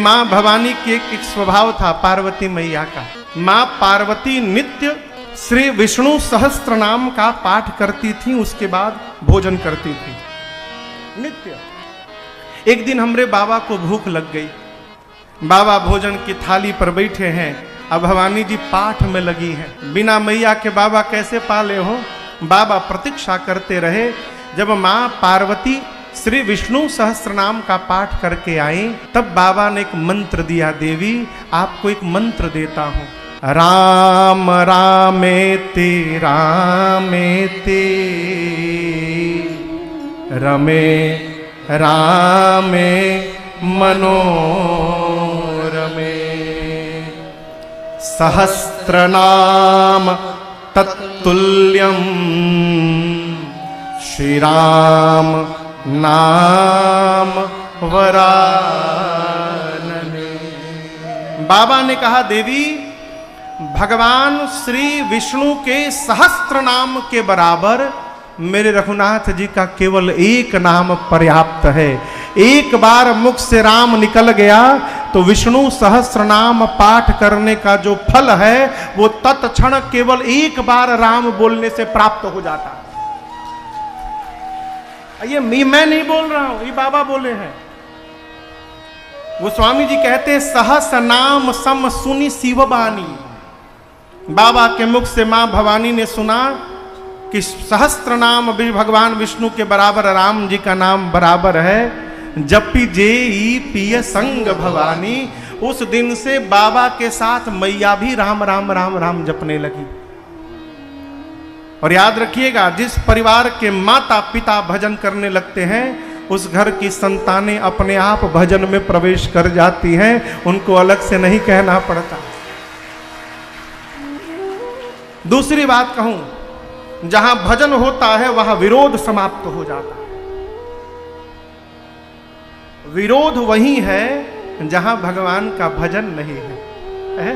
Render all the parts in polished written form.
माँ भवानी के एक स्वभाव था पार्वती मैया का। माँ पार्वती नित्य श्री विष्णु सहस्त्र नाम का पाठ करती थी, उसके बाद भोजन करती थी नित्य। एक दिन हमरे बाबा को भूख लग गई, बाबा भोजन की थाली पर बैठे हैं, अब भवानी जी पाठ में लगी हैं। बिना मैया के बाबा कैसे पाले हो? बाबा प्रतीक्षा करते रहे। जब माँ पार्वती श्री विष्णु सहस्त्र नाम का पाठ करके आई, तब बाबा ने एक मंत्र दिया। देवी आपको एक मंत्र देता हूं, राम रामेति रामेति रमे रामे मनोरमे सहस्रनाम तत्तुल्यम श्री राम नाम वरानने। बाबा ने कहा देवी भगवान श्री विष्णु के सहस्त्र नाम के बराबर मेरे रघुनाथ जी का केवल एक नाम पर्याप्त है। एक बार मुख से राम निकल गया तो विष्णु सहस्त्र नाम पाठ करने का जो फल है वो तत्क्षण केवल एक बार राम बोलने से प्राप्त हो जाता है। ये मैं नहीं बोल रहा हूं, ये बाबा बोले हैं। वो स्वामी जी कहते हैं सहस नाम सम सुनी शिवबानी। बाबा के मुख से मां भवानी ने सुना कि सहस्त्र नाम भगवान विष्णु के बराबर राम जी का नाम बराबर है। जपी जेई पिय संग भवानी। उस दिन से बाबा के साथ मैया भी राम राम राम राम जपने लगी। और याद रखिएगा, जिस परिवार के माता पिता भजन करने लगते हैं उस घर की संतानें अपने आप भजन में प्रवेश कर जाती हैं, उनको अलग से नहीं कहना पड़ता। दूसरी बात कहूं, जहां भजन होता है वहां विरोध समाप्त हो जाता है। विरोध वही है जहां भगवान का भजन नहीं है।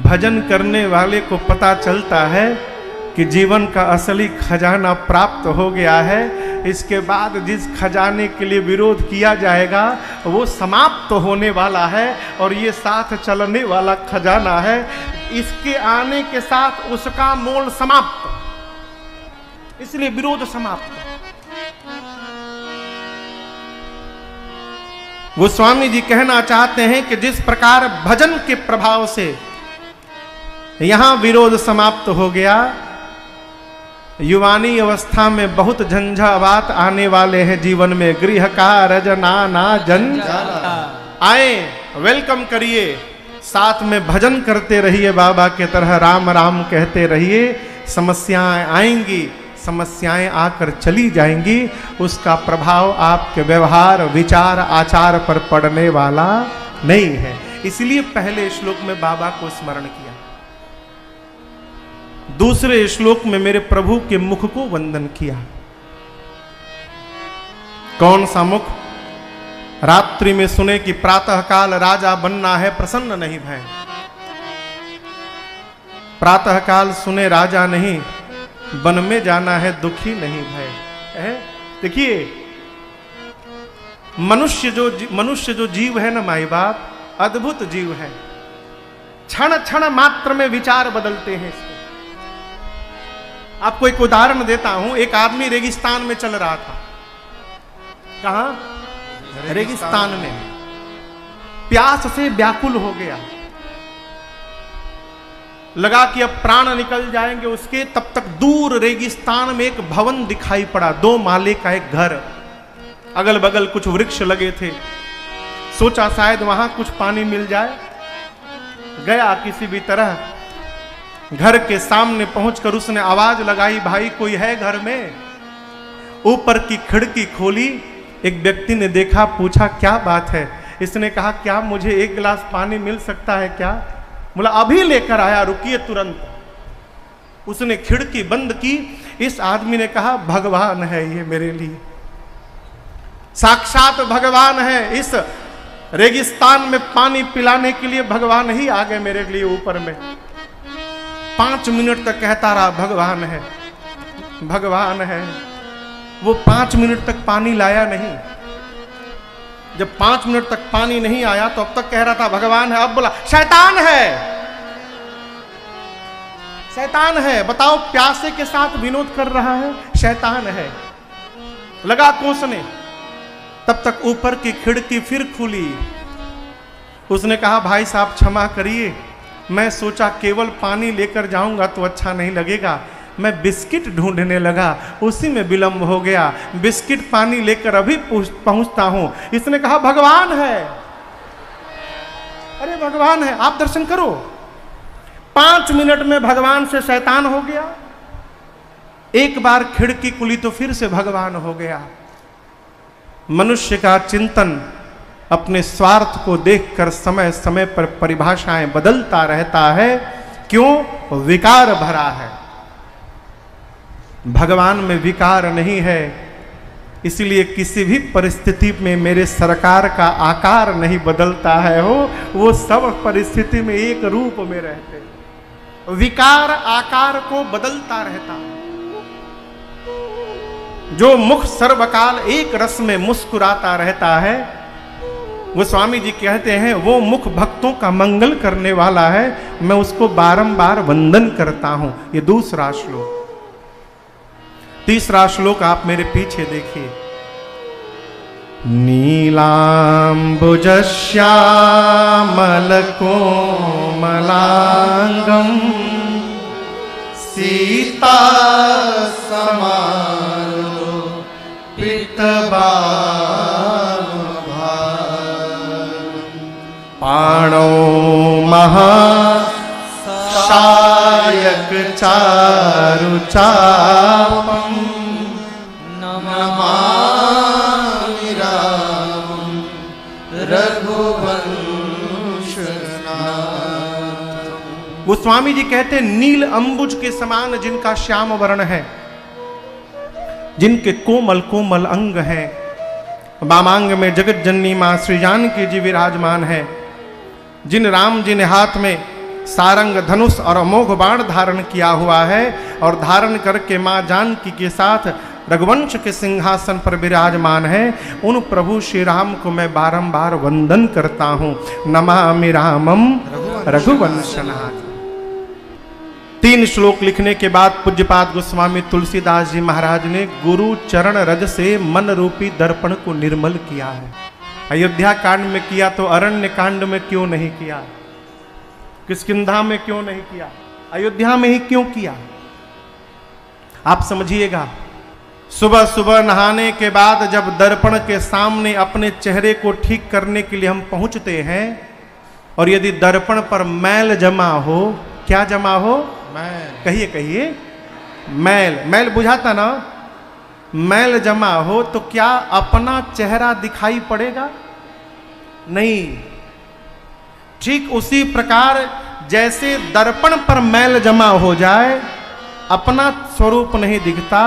भजन करने वाले को पता चलता है कि जीवन का असली खजाना प्राप्त हो गया है। इसके बाद जिस खजाने के लिए विरोध किया जाएगा वो समाप्त होने वाला है और ये साथ चलने वाला खजाना है। इसके आने के साथ उसका मोल समाप्त, इसलिए विरोध समाप्त। गोस्वामी जी कहना चाहते हैं कि जिस प्रकार भजन के प्रभाव से यहां विरोध समाप्त हो गया, युवानी अवस्था में बहुत झंझावात आने वाले हैं जीवन में। गृह का रजना ना जंजाला। आए, वेलकम करिए, साथ में भजन करते रहिए, बाबा के तरह राम राम कहते रहिए। समस्याएं आएंगी, समस्याएं आकर चली जाएंगी, उसका प्रभाव आपके व्यवहार विचार आचार पर पड़ने वाला नहीं है। इसलिए पहले श्लोक में बाबा को स्मरण किया, दूसरे श्लोक में मेरे प्रभु के मुख को वंदन किया। कौन सा मुख? रात्रि में सुने कि प्रातः काल राजा बनना है, प्रसन्न नहीं भय। प्रातः काल सुने राजा नहीं, वन में जाना है, दुखी नहीं भय। देखिए, मनुष्य जो जीव है ना माई बाप, अद्भुत जीव है। क्षण क्षण मात्र में विचार बदलते हैं इसके। आपको एक उदाहरण देता हूं। एक आदमी रेगिस्तान में चल रहा था। कहां? रेगिस्तान में। प्यास से व्याकुल हो गया, लगा कि अब प्राण निकल जाएंगे उसके। तब तक दूर रेगिस्तान में एक भवन दिखाई पड़ा, 2 माले का एक घर, अगल बगल कुछ वृक्ष लगे थे। सोचा शायद वहां कुछ पानी मिल जाए। गया किसी भी तरह, घर के सामने पहुंचकर उसने आवाज लगाई, भाई कोई है घर में? ऊपर की खिड़की खोली, एक व्यक्ति ने देखा, पूछा क्या बात है? इसने कहा क्या मुझे एक गिलास पानी मिल सकता है क्या? बोला अभी लेकर आया, रुकिए तुरंत। उसने खिड़की बंद की। इस आदमी ने कहा भगवान है ये मेरे लिए, साक्षात भगवान है। इस रेगिस्तान में पानी पिलाने के लिए भगवान ही आ गए मेरे लिए ऊपर में। 5 मिनट तक कहता रहा भगवान है, भगवान है। वो 5 मिनट तक पानी लाया नहीं। जब 5 मिनट तक पानी नहीं आया तो अब तक कह रहा था भगवान है, अब बोला शैतान है, शैतान है। बताओ, प्यासे के साथ विनोद कर रहा है, शैतान है। लगा कोसने, तब तक ऊपर की खिड़की फिर खुली। उसने कहा भाई साहब क्षमा करिए, मैं सोचा केवल पानी लेकर जाऊंगा तो अच्छा नहीं लगेगा, मैं बिस्किट ढूंढने लगा, उसी में विलंब हो गया, बिस्किट पानी लेकर अभी पहुंचता हूं। इसने कहा भगवान है, अरे भगवान है, आप दर्शन करो। 5 मिनट में भगवान से शैतान हो गया। एक बार खिड़की खुली तो फिर से भगवान हो गया। मनुष्य का चिंतन अपने स्वार्थ को देखकर समय समय पर परिभाषाएं बदलता रहता है। क्यों? विकार भरा है। भगवान में विकार नहीं है, इसलिए किसी भी परिस्थिति में मेरे सरकार का आकार नहीं बदलता है। वो सब परिस्थिति में एक रूप में रहते हैं। विकार आकार को बदलता रहता है। जो मुख सर्वकाल एक रस में मुस्कुराता रहता है, वो स्वामी जी कहते हैं वो मुख भक्तों का मंगल करने वाला है, मैं उसको बारंबार वंदन करता हूं। ये दूसरा श्लोक। तीसरा श्लोक आप मेरे पीछे देखिए। नीलांबुज श्यामल कोमलांगम सीता समारो पाणो महाशायक चारु चापम नमामि रामं रघुवंशनाथं। गोस्वामी जी कहते हैं नील अंबुज के समान जिनका श्याम वर्ण है, जिनके कोमल कोमल अंग हैं, वामांग में जगत जननी मां श्री जानकी जी विराजमान है, जिन राम जी ने हाथ में सारंग धनुष और अमोघ बाण धारण किया हुआ है और धारण करके मां जानकी के साथ रघुवंश के सिंहासन पर विराजमान है, उन प्रभु श्री राम को मैं बारंबार वंदन करता हूं। नमामि रामम रघुवंशनाथ। 3 श्लोक लिखने के बाद पूज्यपाद गोस्वामी तुलसीदास जी महाराज ने गुरु चरण रज से मन रूपी दर्पण को निर्मल किया है। अयोध्या कांड में किया तो अरण्य कांड में क्यों नहीं किया? किष्किंधा में क्यों नहीं किया? अयोध्या में ही क्यों किया? आप समझिएगा। सुबह सुबह नहाने के बाद जब दर्पण के सामने अपने चेहरे को ठीक करने के लिए हम पहुंचते हैं, और यदि दर्पण पर मैल जमा हो, क्या जमा हो? मैल। कहिए कहिए, मैल। मैल बुझाता ना? मैल जमा हो तो क्या अपना चेहरा दिखाई पड़ेगा? नहीं। ठीक उसी प्रकार जैसे दर्पण पर मैल जमा हो जाए, अपना स्वरूप नहीं दिखता,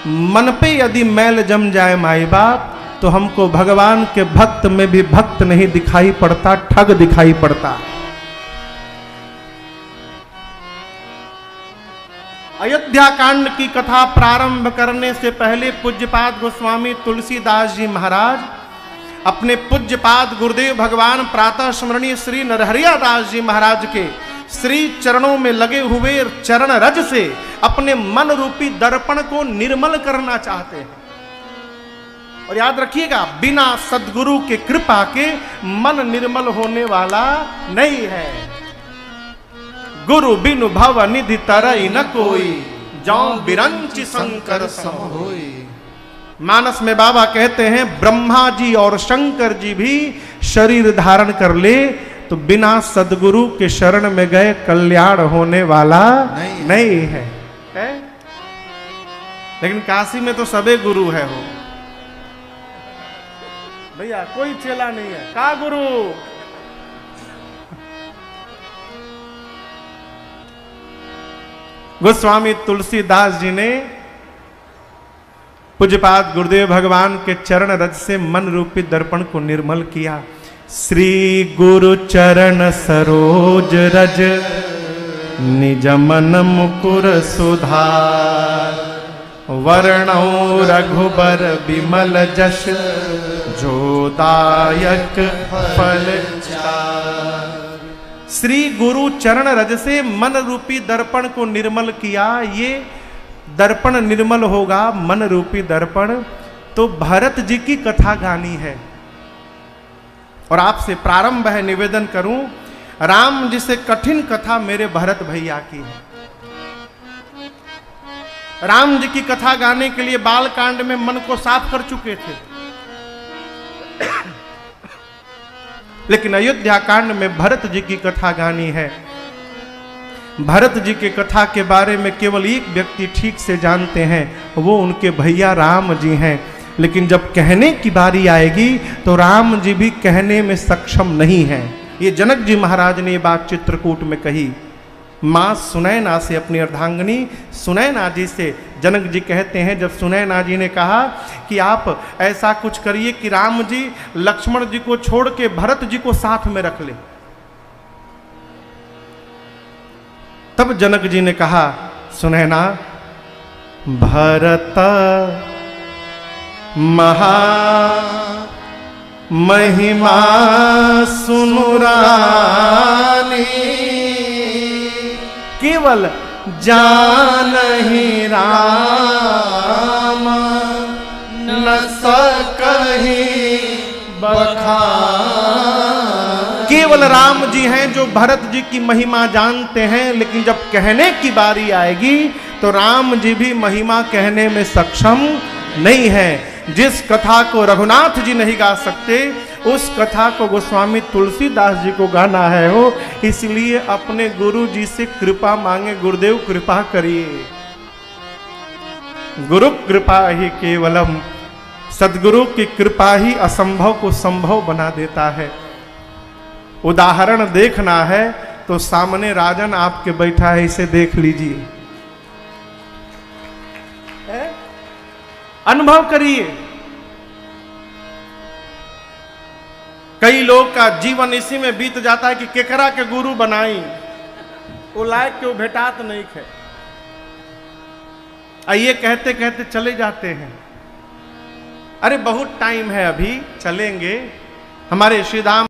मन पे यदि मैल जम जाए माई बाप, तो हमको भगवान के भक्त में भी भक्त नहीं दिखाई पड़ता, ठग दिखाई पड़ता। अयोध्या कांड की कथा प्रारंभ करने से पहले पूज्यपाद गोस्वामी तुलसीदास जी महाराज अपने पूज्यपाद गुरुदेव भगवान प्रातः स्मरणीय श्री नरहरिया दास जी महाराज के श्री चरणों में लगे हुए चरण रज से अपने मन रूपी दर्पण को निर्मल करना चाहते हैं। और याद रखिएगा, बिना सद्गुरु के कृपा के मन निर्मल होने वाला नहीं है। गुरु बिनु भव निधि तरई न कोई, जौं बिरंचि शंकर सम होई। मानस में बाबा कहते हैं ब्रह्मा जी और शंकर जी भी शरीर धारण कर ले तो बिना सदगुरु के शरण में गए कल्याण होने वाला नहीं है। लेकिन काशी में तो सबे गुरु है। हो भैया, कोई चेला नहीं है। का गुरु? गोस्वामी तुलसीदास जी ने पूज्यपाद गुरुदेव भगवान के चरण रज से मन रूपी दर्पण को निर्मल किया। श्री गुरु चरण सरोज रज निज मन मुकुर सुधार, वर्णौ रघुबर बिमल जश जो दायक फल श्री गुरु चरण रज से मन रूपी दर्पण को निर्मल किया। ये दर्पण निर्मल होगा, मन रूपी दर्पण, तो भरत जी की कथा गानी है। और आपसे प्रारंभ है, निवेदन करूं, राम जी से कठिन कथा मेरे भरत भैया की है। राम जी की कथा गाने के लिए बाल कांड में मन को साफ कर चुके थे, लेकिन अयोध्या कांड में भरत जी की कथा गानी है। भरत जी की कथा के बारे में केवल एक व्यक्ति ठीक से जानते हैं, वो उनके भैया राम जी हैं। लेकिन जब कहने की बारी आएगी तो राम जी भी कहने में सक्षम नहीं हैं। ये जनक जी महाराज ने ये बात चित्रकूट में कही। माँ सुनैना से, अपनी अर्धांगिनी सुनैना जी से जनक जी कहते हैं, जब सुनैना जी ने कहा कि आप ऐसा कुछ करिए कि राम जी लक्ष्मण जी को छोड़ के भरत जी को साथ में रख ले, तब जनक जी ने कहा, सुनैना, भरत महा महिमा सुनुरानी, केवल जानहि राम न सकहि बखान। केवल राम जी हैं जो भरत जी की महिमा जानते हैं, लेकिन जब कहने की बारी आएगी तो राम जी भी महिमा कहने में सक्षम नहीं है। जिस कथा को रघुनाथ जी नहीं गा सकते, उस कथा को गोस्वामी तुलसीदास जी को गाना है हो, इसलिए अपने गुरु जी से कृपा मांगे, गुरुदेव कृपा करिए। गुरु कृपा ही केवलम, सदगुरु की कृपा ही असंभव को संभव बना देता है। उदाहरण देखना है तो सामने राजन आपके बैठा है, इसे देख लीजिए, अनुभव करिए। कई लोग का जीवन इसी में बीत जाता है कि केकरा के गुरु बनाई, वो लायक क्यों भेटात नहीं खे, ये कहते कहते चले जाते हैं। अरे बहुत टाइम है, अभी चलेंगे। हमारे श्री धाम